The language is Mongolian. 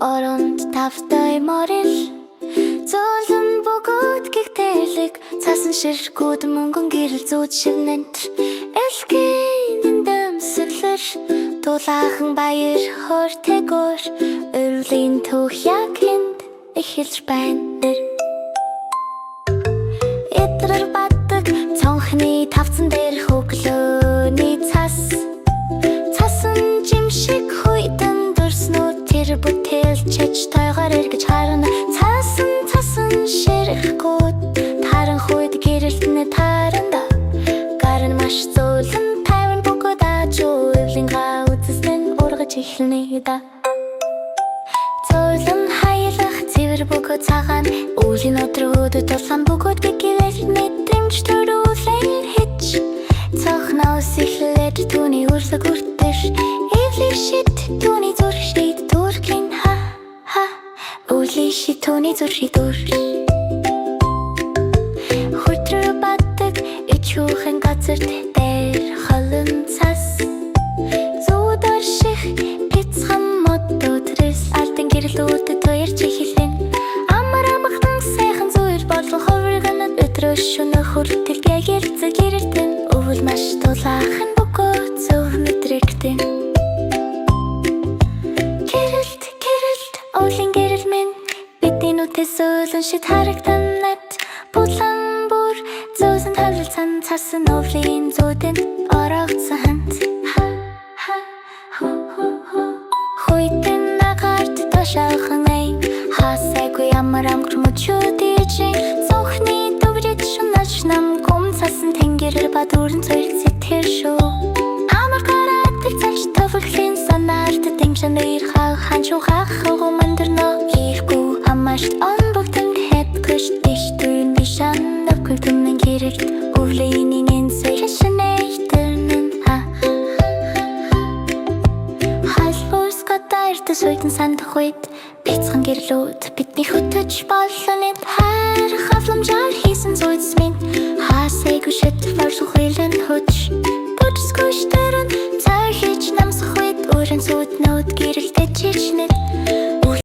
оронд тавтай морил зөөлөн бөгөөд гихтэлэг цасан ширхгүүд мөнгөн гэрэл зүүд шивнэнт элхийн дэмсэлэр дулаахан баяр хортэгор өрлийн түүх яг энд эхэлж байна. Эдрэр баддаг цонхны тавцан дээр хөглөөний цасан жимшиг хүйдэн дурснууд тэр бүтээлчэж тойгоор эргэж харна. Цасан ширхгүүд таран хүйд гэрэлтнэ таранда гарн маш зөөлөн тайван бөгөөд ажуу эвлийн га үзэснэн ургаж эхэлнэ да. Зөөлөн хаялах цэвэр бөгөөд цагаан үлийн өдрүүд тулгаан бөгөөд гэгэл мэдрэмж төрүүлэн хич цохноос эхлээд түүний үрлэг үртэр эвлэр шид түүний зүрх шид дүрхин үлийн шид түүний зүрх шид дүр хурдруу баддаг ичүүхэн газар дээр холон цас зүүдар ших бяцхан мододрес алтан гэрэлүүд тоёрч эхэлэн амар амхан сайхан зүйр болон ховрганад өдрөө шөнө хүртэл гэгэрцэг гэрэлтэн өвөл маш дулаахан бөгөөд зөв мэдрэгтэн гэрэлт өвлийн гэрэл минь бидний нүдээс зөөлөн шид харагдан над булан бүр зөөсөн тавлцсан цасан өвлийн зүүдэн орогдсон ханц хүйдэн нагарт тошаахан айн хасайгүй ямар амгар мөчүүдийн цонхны дөврөж шунаж нам гом цасан тэнгэрэр бадуурн цойрц сэтгэр шүү амар гараадаг цалж төвөглэн санаарт тэмшэнээр ханчуугах хогомандэрнө хийхгүй амашт он бүгдэн хэпкэш дэштүн бишан дэвкүлтүнэн гэрэлт өвлэйнийн энсэйшэнэйдэрнэн хайртай суйдан сандах үед бяцхан гэрлүүд бидний хөтөж боллоо нэт хайр хавламжаар хийсэн зүйдс минь